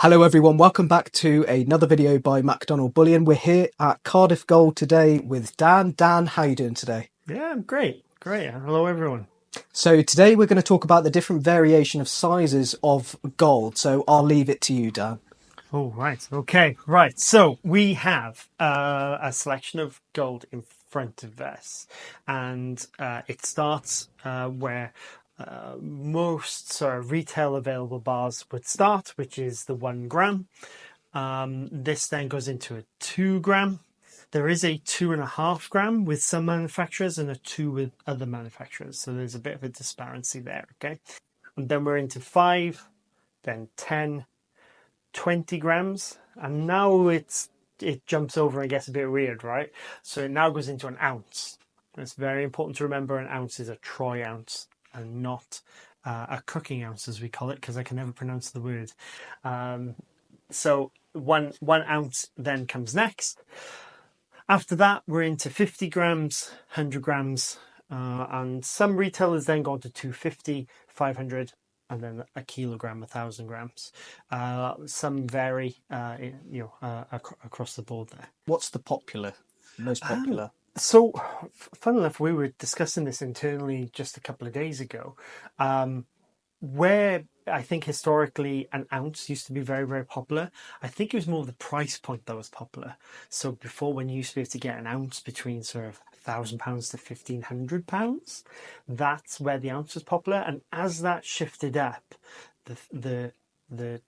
Hello everyone, welcome back to another video by MacDonald Bullion. We're here at Cardiff Gold today with Dan. Dan, how are you doing today? Yeah, I'm great. Great. Hello, everyone. So today we're going to talk about the different variation of sizes of gold. So I'll leave it to you, Dan. Oh, right. Okay. Right. So we have a selection of gold in front of us, and it starts where most sort of retail available bars would start, which is the 1 gram. This then goes into a 2 gram. There is a 2.5 gram with some manufacturers and a 2 with other manufacturers. So there's a bit of a disparity there. Okay. And then we're into 5, then 10, 20 grams, and now it jumps over and gets a bit weird, right? So it now goes into an ounce. It's very important to remember an ounce is a troy ounce and not a cooking ounce, as we call it, because I can never pronounce the word. So one ounce then comes next. After that, we're into 50 grams, 100 grams, and some retailers then go on to 250, 500, and then a kilogram, 1,000 grams. Some vary, across the board there. What's the most popular? So, fun enough, we were discussing this internally just a couple of days ago. Where I think historically an ounce used to be very, very popular. I think it was more the price point that was popular. So before, when you used to be able to get an ounce between sort of £1,000 to £1,500, that's where the ounce was popular. And as that shifted up, the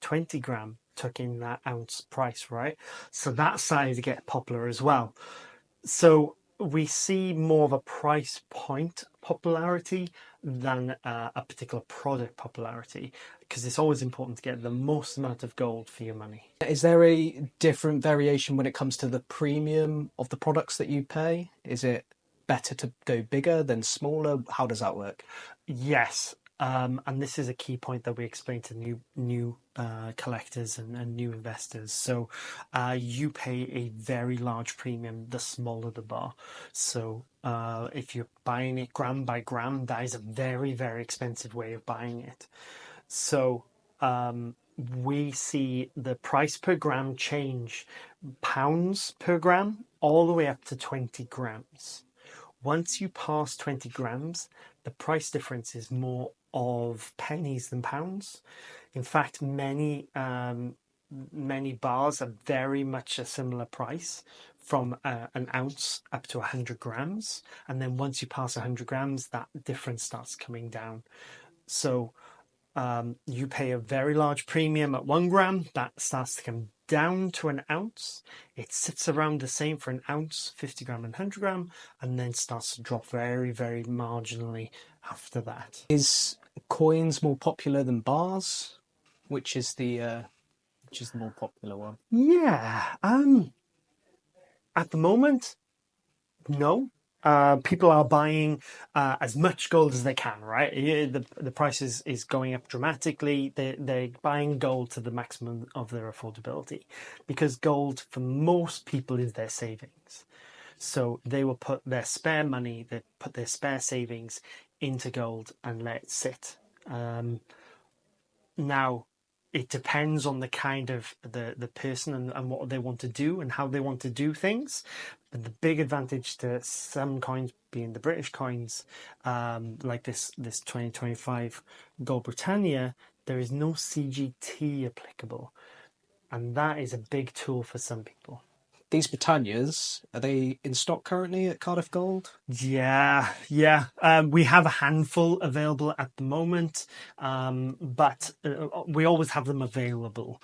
20 gram took in that ounce price, right? So that started to get popular as well. So we see more of a price point popularity than a particular product popularity, because it's always important to get the most amount of gold for your money. Is there a different variation when it comes to the premium of the products that you pay? Is it better to go bigger than smaller? How does that work? Yes. And this is a key point that we explain to new collectors and new investors. So you pay a very large premium the smaller the bar. So if you're buying it gram by gram, that is a very, very expensive way of buying it. So we see the price per gram change pounds per gram all the way up to 20 grams. Once you pass 20 grams, the price difference is more of pennies than pounds. In fact, many bars are very much a similar price from an ounce up to 100 grams. And then once you pass 100 grams, that difference starts coming down. So you pay a very large premium at 1 gram, that starts to come down to an ounce. It sits around the same for an ounce, 50 gram and 100 gram, and then starts to drop very, very marginally after that. Is coins more popular than bars? Which is the more popular one? Yeah, at the moment, no. People are buying as much gold as they can, right? The price is going up dramatically. They're buying gold to the maximum of their affordability, because gold for most people is their savings. So they will put their spare money, they put their spare savings into gold and let it sit. Now, it depends on the kind of the person and what they want to do and how they want to do things. But the big advantage to some coins, being the British coins, like this 2025 Gold Brittania, there is no CGT applicable. And that is a big tool for some people. These Britannias, are they in stock currently at Cardiff Gold? Yeah. We have a handful available at the moment, but we always have them available.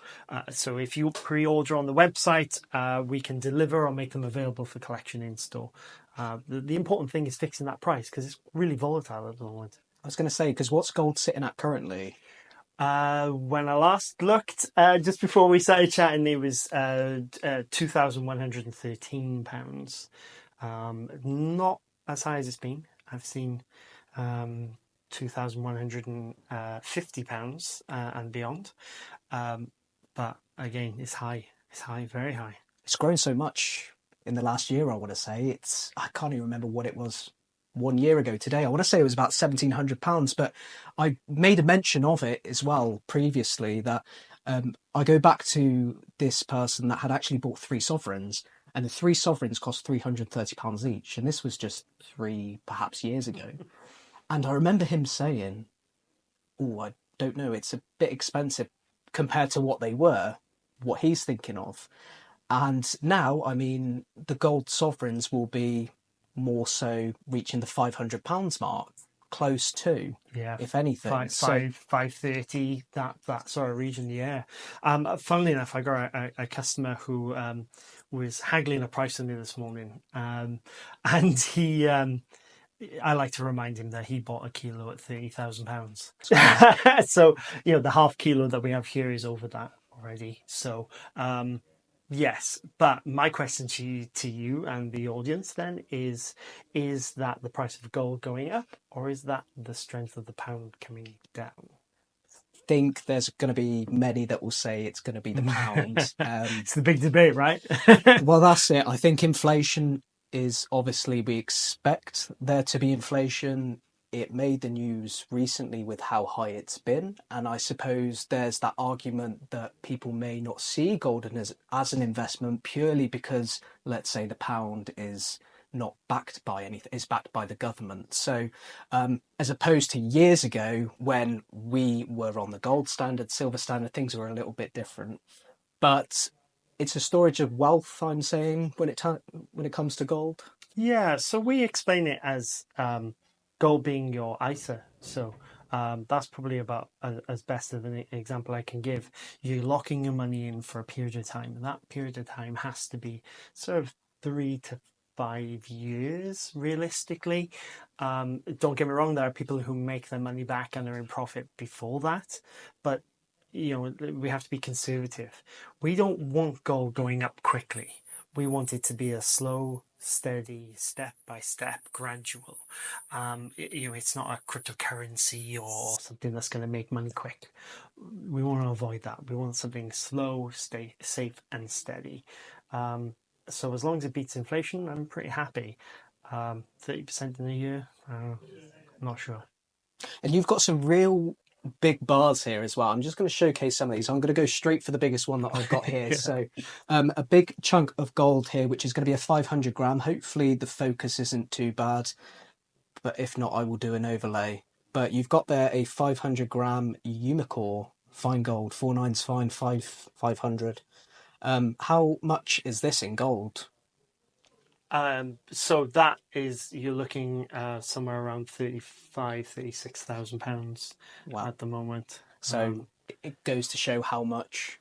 So if you pre-order on the website, we can deliver or make them available for collection in store. The important thing is fixing that price, because it's really volatile at the moment. I was going to say, because what's gold sitting at currently? When I last looked, just before we started chatting, it was £2,113. Not as high as it's been. I've seen £2,150 and beyond. But again, it's high. It's high, very high. It's grown so much in the last year, I want to say. I can't even remember what it was 1 year ago today. I want to say it was about £1,700, but I made a mention of it as well previously, that I go back to this person that had actually bought three sovereigns, and the three sovereigns cost £330 each, and this was just three perhaps years ago. And I remember him saying, "Oh, I don't know, it's a bit expensive compared to what they were, what he's thinking of." And now, I mean, the gold sovereigns will be more so reaching the £500 mark, close to, Yeah, if anything. So 530, that sort of region. Yeah. Funnily enough, I got a customer who was haggling a price with me this morning, and he. I like to remind him that he bought a kilo at £30,000. it's crazy. So the half kilo that we have here is over that already. So yes, but my question to you and the audience then is that the price of gold going up, or is that the strength of the pound coming down? Think there's going to be many that will say it's going to be the pound. It's the big debate, right? Well, that's it. I think inflation is obviously, we expect there to be inflation. It made the news recently with how high it's been. And I suppose there's that argument that people may not see gold as an investment purely because, let's say, the pound is not backed by anything, is backed by the government. So, as opposed to years ago when we were on the gold standard, silver standard, things were a little bit different. But it's a storage of wealth, I'm saying, when it comes to gold. Yeah, so we explain it as gold being your ISA. So that's probably about as best of an example I can give. You're locking your money in for a period of time, and that period of time has to be sort of 3 to 5 years, realistically. Don't get me wrong, there are people who make their money back and are in profit before that, but we have to be conservative. We don't want gold going up quickly. We want it to be a slow, steady, step by step, gradual. It's not a cryptocurrency or something that's going to make money quick. We want to avoid that. We want something slow, stay safe and steady. So as long as it beats inflation, I'm pretty happy. 30% in a year, I'm not sure. And you've got some real big bars here as well. I'm just going to showcase some of these. I'm going to go straight for the biggest one that I've got here. Yeah. So a big chunk of gold here, which is going to be a 500 gram. Hopefully the focus isn't too bad, but if not, I will do an overlay. But you've got there a 500 gram Umicore fine gold, 49's fine, 500. How much is this in gold? So that is, you're looking somewhere around 36,000 pounds Wow. at the moment. So it goes to show how much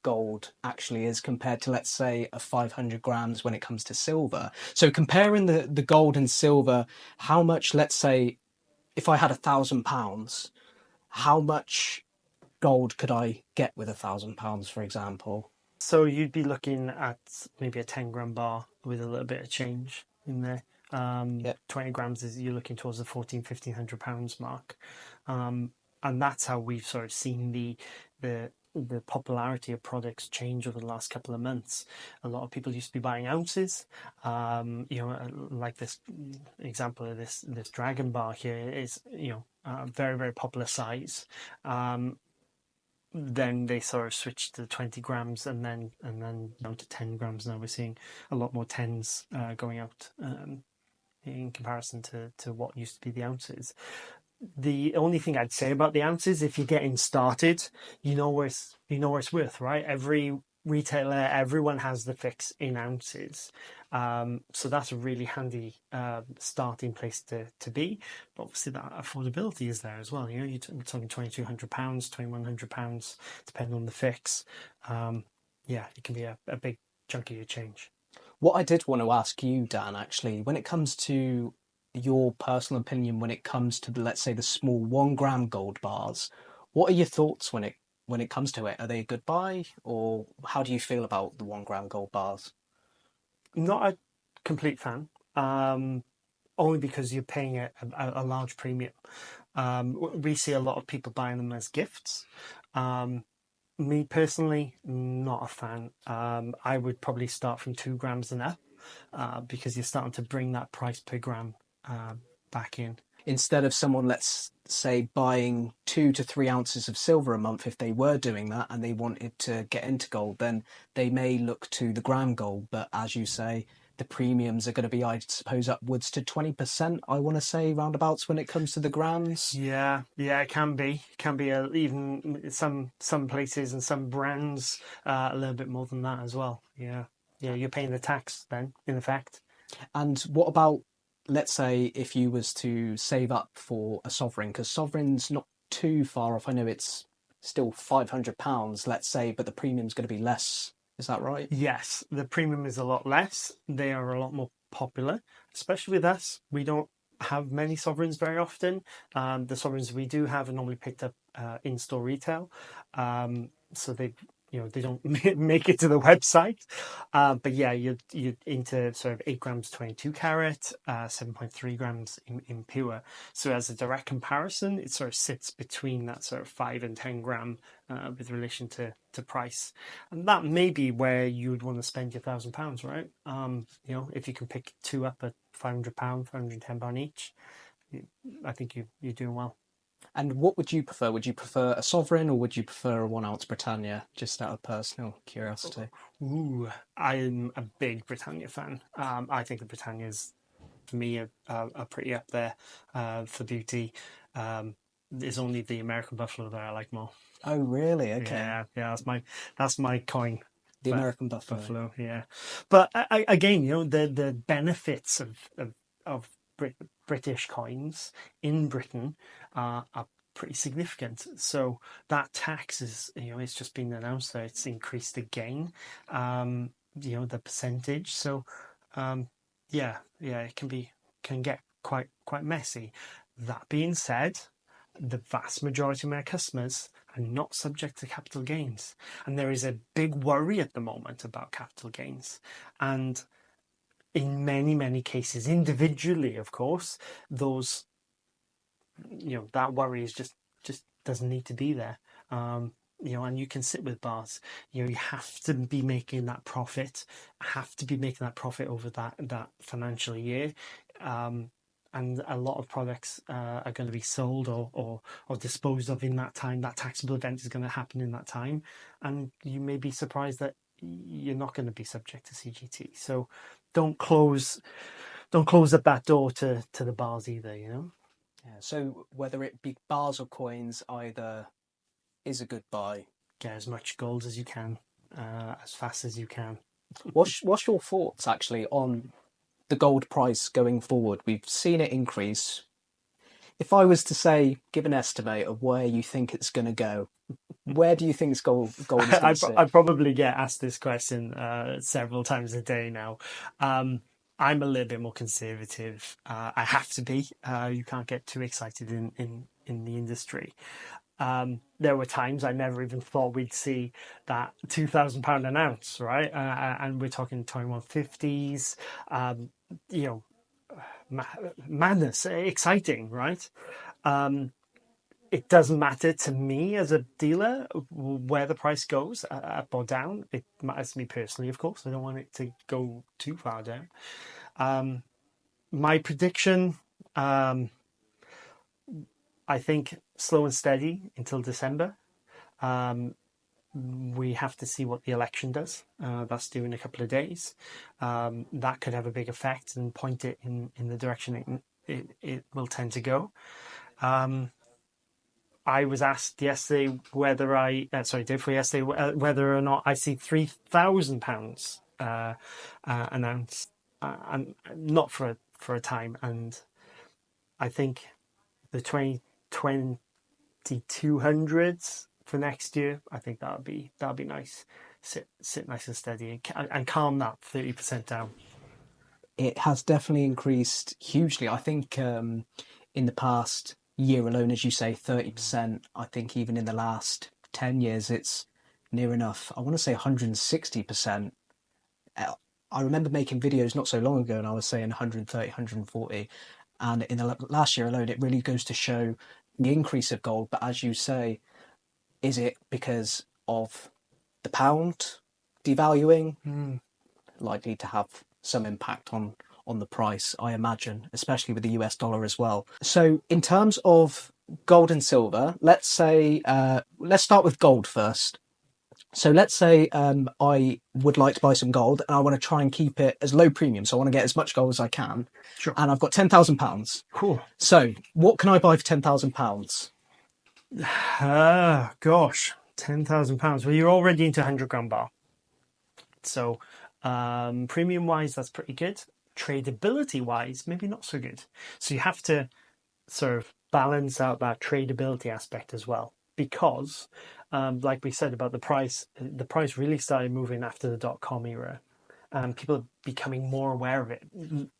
gold actually is compared to, let's say, a 500 grams when it comes to silver. So comparing the gold and silver, how much, let's say, if I had £1,000, how much gold could I get with £1,000, for example? So you'd be looking at maybe a 10-gram bar with a little bit of change in there. Yep. 20 grams is you're looking towards the 1,500 mark. And that's how we've sort of seen the popularity of products change over the last couple of months. A lot of people used to be buying ounces. Like this example of this dragon bar here is a very, very popular size. Then they sort of switched to 20 grams and then down to 10 grams. Now we're seeing a lot more tens going out in comparison to what used to be the ounces. The only thing I'd say about the ounces, if you're getting started, you know where it's worth, right? Every retailer, everyone has the fix in ounces. So that's a really handy starting place to be. But obviously that affordability is there as well. You're talking £2,200, £2,100, depending on the fix. It can be a big chunk of your change. What I did want to ask you, Dan, actually, when it comes to your personal opinion, when it comes to let's say the small 1 gram gold bars, what are your thoughts when it comes to it? Are they a good buy, or how do you feel about the 1 gram gold bars? Not a complete fan, only because you're paying a large premium. We see a lot of people buying them as gifts. Me personally, not a fan. I would probably start from 2 grams and up, because you're starting to bring that price per gram back in. instead of someone, let's say, buying 2 to 3 ounces of silver a month, if they were doing that and they wanted to get into gold, then they may look to the gram gold. But as you say, the premiums are going to be, I suppose, upwards to 20%, I want to say, roundabouts when it comes to the grams. Yeah, it can be. Can be even some places and some brands a little bit more than that as well. Yeah, you're paying the tax then, in effect. And what about, let's say, if you was to save up for a sovereign, because sovereign's not too far off. I know it's still £500, let's say, but the premium's going to be less. Is that right? Yes, the premium is a lot less. They are a lot more popular, especially with us. We don't have many sovereigns very often. The sovereigns we do have are normally picked up in-store retail, so they don't make it to the website. But yeah, you're into sort of 8 grams 22 carat, 7.3 grams in pure. So as a direct comparison, it sort of sits between that sort of 5 and 10 gram with relation to price, and that may be where you would want to spend your £1,000, right? If you can pick two up at £500, £510 each, I think you're doing well. And what would you prefer? Would you prefer a sovereign or would you prefer a 1 ounce Britannia? Just out of personal curiosity. Ooh, I'm a big Britannia fan. I think the Britannias, for me, are pretty up there for beauty. There's only the American Buffalo that I like more. Oh, really? Okay. Yeah, that's my coin. The But American Buffalo. Buffalo, yeah. But again, the benefits of British coins in Britain are pretty significant. So that tax is, it's just been announced that it's increased again. The percentage. So, yeah, it can get quite messy. That being said, the vast majority of my customers are not subject to capital gains. And there is a big worry at the moment about capital gains. And in many, many cases, individually, of course, those, that worry is just doesn't need to be there. And you can sit with bars. You have to be making that profit, over that financial year. And a lot of products are going to be sold or disposed of in that time. That taxable event is going to happen in that time, and you may be surprised that you're not going to be subject to CGT. So don't close up that door to the bars either. Yeah. So whether it be bars or coins, either is a good buy. Get as much gold as you can, as fast as you can. What's your thoughts actually on the gold price going forward? We've seen it increase. If I was to say, give an estimate of where you think it's going to go, where do you think gold is going I, to sit? I probably get asked this question several times a day now. I'm a little bit more conservative. I have to be. You can't get too excited in the industry. There were times I never even thought we'd see that £2,000 an ounce, right? And we're talking 2150s. You know, madness, exciting, right? It doesn't matter to me as a dealer where the price goes, up or down. It matters to me personally, of course. I don't want it to go too far down. My prediction, I think slow and steady until December. We have to see what the election does. That's due in a couple of days. That could have a big effect and point it in the direction it will tend to go. I was asked yesterday whether whether or not I see £3,000 announced, and not for a time. And I think the 2200s for next year, I think that'd be nice. Sit nice and steady and calm that 30% down. It has definitely increased hugely. I think in the past year alone, as you say, 30%. I think even in the last 10 years, it's near enough. I want to say 160%. I remember making videos not so long ago and I was saying 130, 140. And in the last year alone, it really goes to show the increase of gold. But as you say, is it because of the pound devaluing? Likely to have some impact on the price, I imagine, especially with the US dollar as well. So in terms of gold and silver, let's say let's start with gold first. So let's say I would like to buy some gold and I want to try and keep it as low premium. So I want to get as much gold as I can. Sure. And I've got £10,000. Cool. So what can I buy for £10,000? Gosh, £10,000. Well, you're already into 100 gram bar. So premium wise, that's pretty good. Tradability wise, maybe not so good. So you have to sort of balance out that tradability aspect as well. Because, like we said about the price really started moving after the dot-com era. And people are becoming more aware of it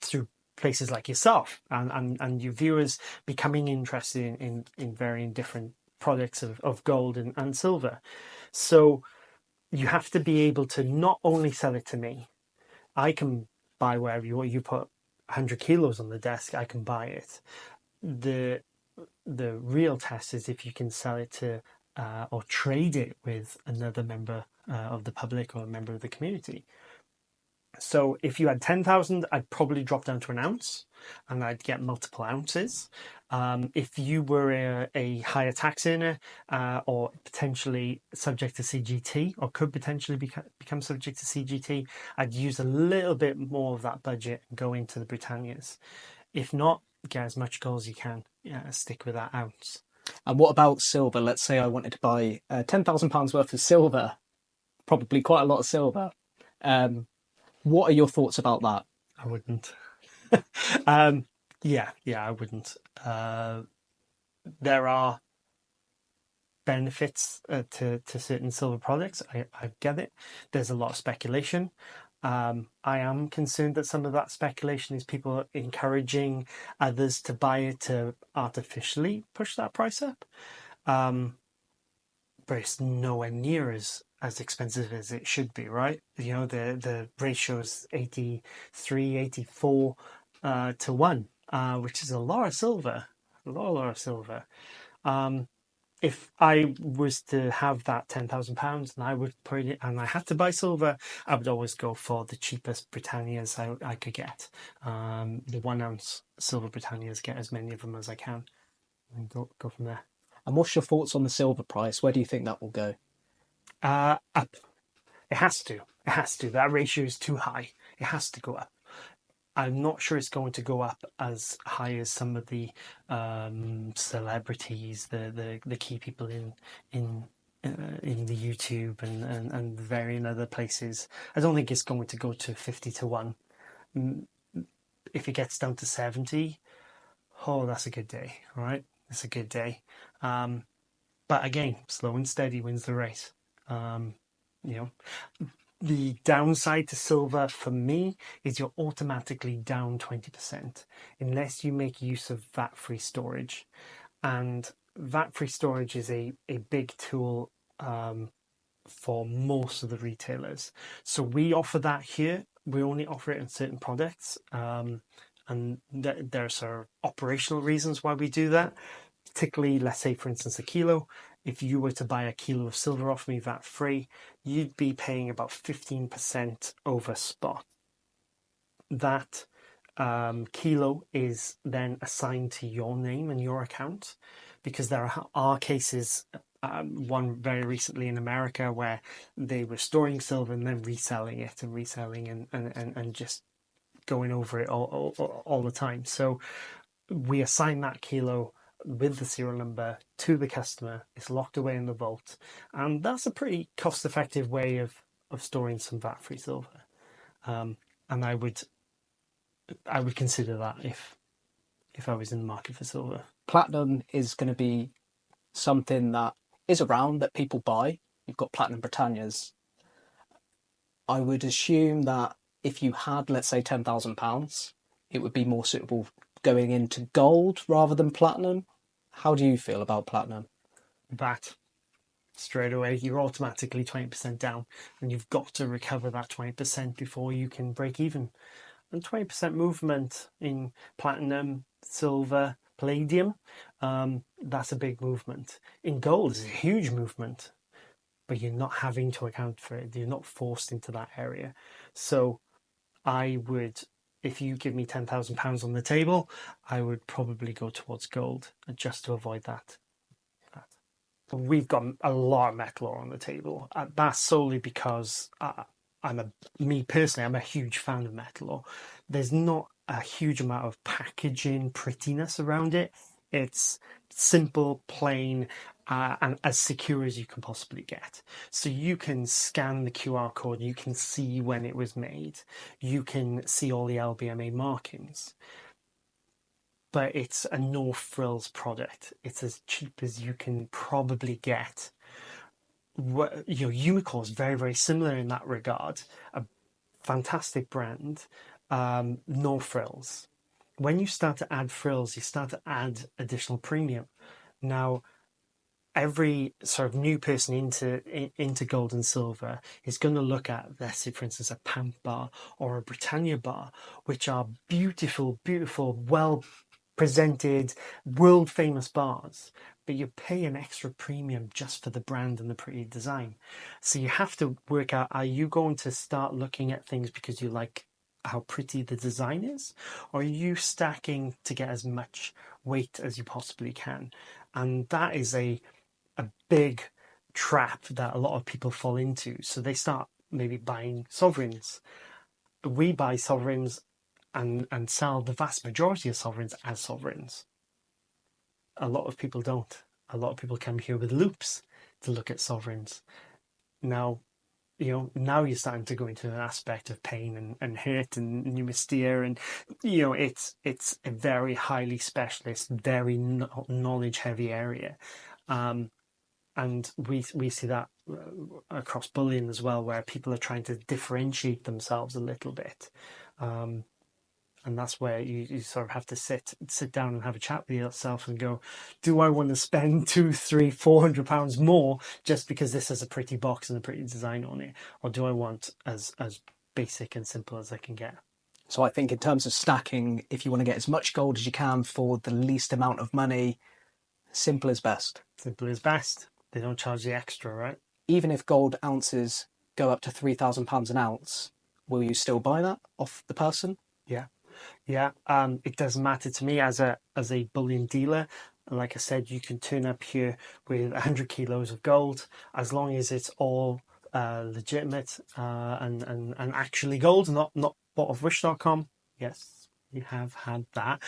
through places like yourself and your viewers becoming interested in varying different products of gold and silver. So you have to be able to not only sell it to me, I can buy wherever you put 100 kilos on the desk, I can buy it. The real test is if you can sell it to or trade it with another member of the public or a member of the community. So if you had 10,000, I'd probably drop down to an ounce and I'd get multiple ounces. If you were a higher tax earner or potentially subject to CGT or could potentially become subject to CGT, I'd use a little bit more of that budget and go into the Britannias. If not, get as much gold as you can. Yeah, stick with that ounce. And what about silver? Let's say I wanted to buy £10,000 worth of silver, probably quite a lot of silver. What are your thoughts about that? I wouldn't. Yeah, I wouldn't. There are benefits to certain silver products. I get it. There's a lot of speculation. I am concerned that some of that speculation is people encouraging others to buy it to artificially push that price up. But it's nowhere near as expensive as it should be, right? You know, the ratio is 83, 84 to 1, which is a lot of silver. A lot of silver. If I was to have that £10,000 and I would put it, and I had to buy silver, I would always go for the cheapest Britannias I could get. The 1 ounce Silver Britannias, get as many of them as I can, and go from there. And what's your thoughts on the silver price? Where do you think that will go? Up. It has to. It has to. That ratio is too high. It has to go up. I'm not sure it's going to go up as high as some of the celebrities, the key people in the YouTube and varying other places. I don't think it's going to go to 50 to 1. If it gets down to 70, oh, that's a good day, all right? It's a good day. But again, slow and steady wins the race. You know, the downside to silver for me is you're automatically down 20% unless you make use of VAT-free storage. And VAT-free storage is a big tool for most of the retailers. So we offer that here. We only offer it in certain products. And there's operational reasons why we do that. Particularly, let's say, for instance, a kilo. If you were to buy a kilo of silver off me VAT-free, you'd be paying about 15% over spot. That kilo is then assigned to your name and your account, because there are cases, one very recently in America, where they were storing silver and then reselling it and just going over it all the time. So we assign that kilo with the serial number to the customer. It's locked away in the vault, and that's a pretty cost-effective way of storing some VAT-free silver. And I would consider that if I was in the market for silver. Platinum is going to be something that is around, that people buy. You've got Platinum Britannias. I would assume that if you had, let's say, £10,000, it would be more suitable going into gold rather than platinum. How do you feel about platinum? VAT. Straight away, you're automatically 20% down, and you've got to recover that 20% before you can break even. And 20% movement in platinum, silver, palladium, that's a big movement. In gold, it's a huge movement, but you're not having to account for it. You're not forced into that area. So I would if you give me £10,000 on the table, I would probably go towards gold just to avoid that. We've got a lot of Metalor on the table. That's solely because me personally, I'm a huge fan of Metalor. There's not a huge amount of packaging prettiness around it. It's simple, plain, and as secure as you can possibly get. So you can scan the QR code, you can see when it was made, you can see all the LBMA markings. But it's a no frills product. It's as cheap as you can probably get. Umicore is very, very similar in that regard. A fantastic brand, no frills. When you start to add frills, you start to add additional premium. Now, every sort of new person into gold and silver is going to look at, let's say, for instance, a Pamp bar or a Brittania bar, which are beautiful, beautiful, well presented, world famous bars, but you pay an extra premium just for the brand and the pretty design. So you have to work out, are you going to start looking at things because you like how pretty the design is, or are you stacking to get as much weight as you possibly can? And that is a big trap that a lot of people fall into. So they start maybe buying sovereigns. We buy sovereigns and sell the vast majority of sovereigns as sovereigns. A lot of people don't. A lot of people come here with loops to look at sovereigns. Now, now you're starting to go into an aspect of pain and hurt and pneumastia, and it's a very highly specialist, very knowledge heavy area. And we see that across Bullion as well, where people are trying to differentiate themselves a little bit. And that's where you sort of have to sit down and have a chat with yourself and go, do I want to spend £200, £300, £400 more just because this has a pretty box and a pretty design on it? Or do I want as basic and simple as I can get? So I think in terms of stacking, if you want to get as much gold as you can for the least amount of money, simple is best. Simple is best. They don't charge the extra, right? Even if gold ounces go up to £3,000 an ounce, will you still buy that off the person? Yeah. Yeah, it doesn't matter to me as a bullion dealer. Like I said, you can turn up here with 100 kilos of gold as long as it's all legitimate and actually gold, not bought off wish.com. Yes, we have had that.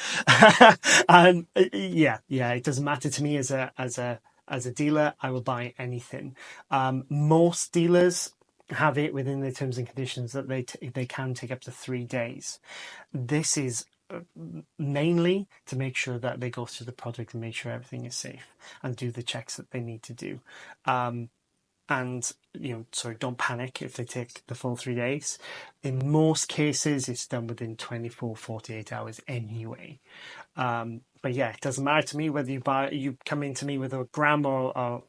And yeah, it doesn't matter to me as a dealer. I will buy anything. Most dealers have it within the terms and conditions that they can take up to 3 days. This is mainly to make sure that they go through the product and make sure everything is safe and do the checks that they need to do. And don't panic if they take the full 3 days. In most cases, it's done within 24, 48 hours anyway. But yeah, it doesn't matter to me whether you come into me with a gram or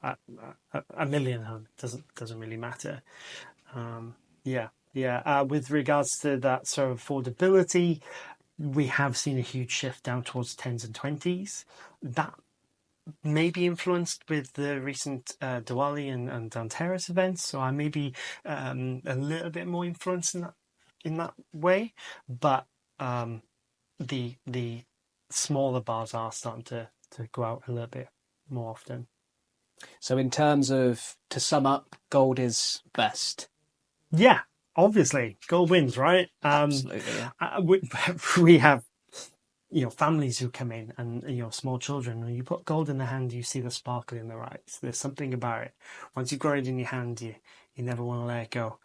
a million. It doesn't really matter. With regards to that sort of affordability, we have seen a huge shift down towards 10s and 20s. That may be influenced with the recent Diwali and Dhanteras events, so I may be a little bit more influenced in that way. But the smaller bars are starting to go out a little bit more often. So in terms of, to sum up, gold is best. Yeah, obviously, gold wins, right? Absolutely, yeah. We have, families who come in and, small children, when you put gold in the hand, you see the sparkle in their eyes. There's something about it. Once you've got it in your hand, you never want to let it go.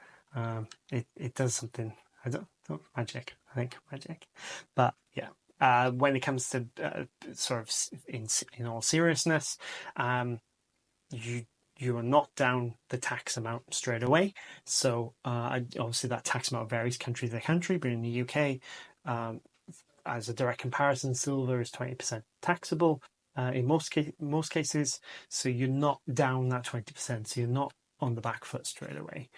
It does something. Magic. I think magic. But yeah, when it comes to sort of in all seriousness, you are not down the tax amount straight away. So obviously that tax amount varies country to country, but in the UK, as a direct comparison, silver is 20% taxable in most cases. So you're not down that 20%. So you're not on the back foot straight away.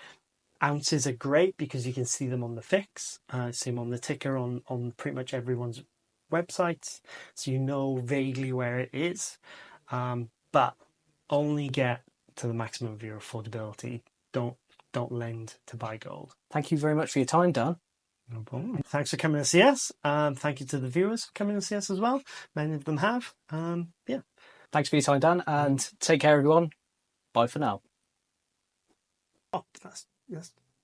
Ounces are great because you can see them on the fix, see them on the ticker on pretty much everyone's websites. So you know vaguely where it is, but only get to the maximum of your affordability. Don't lend to buy gold. Thank you very much for your time, Dan. No problem. Thanks for coming to see us. Thank you to the viewers for coming to see us as well. Many of them have. Yeah. Thanks for your time, Dan, and take care, everyone. Bye for now. Oh, that's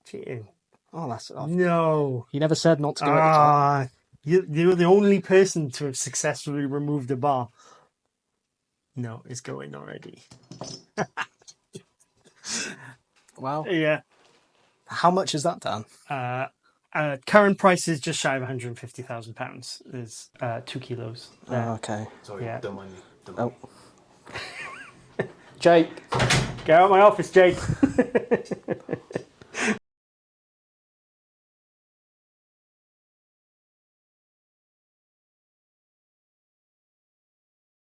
cheating. Oh, that's No. You never said not to go at the top. You're the only person to have successfully removed a bar. No, it's going already. Wow. Yeah. How much is that, Dan? Current price is just shy of £150,000. There's 2 kilos there. Oh, okay. Sorry, Yeah. don't mind me. Don't mind Oh. Jake. Get out of my office, Jake.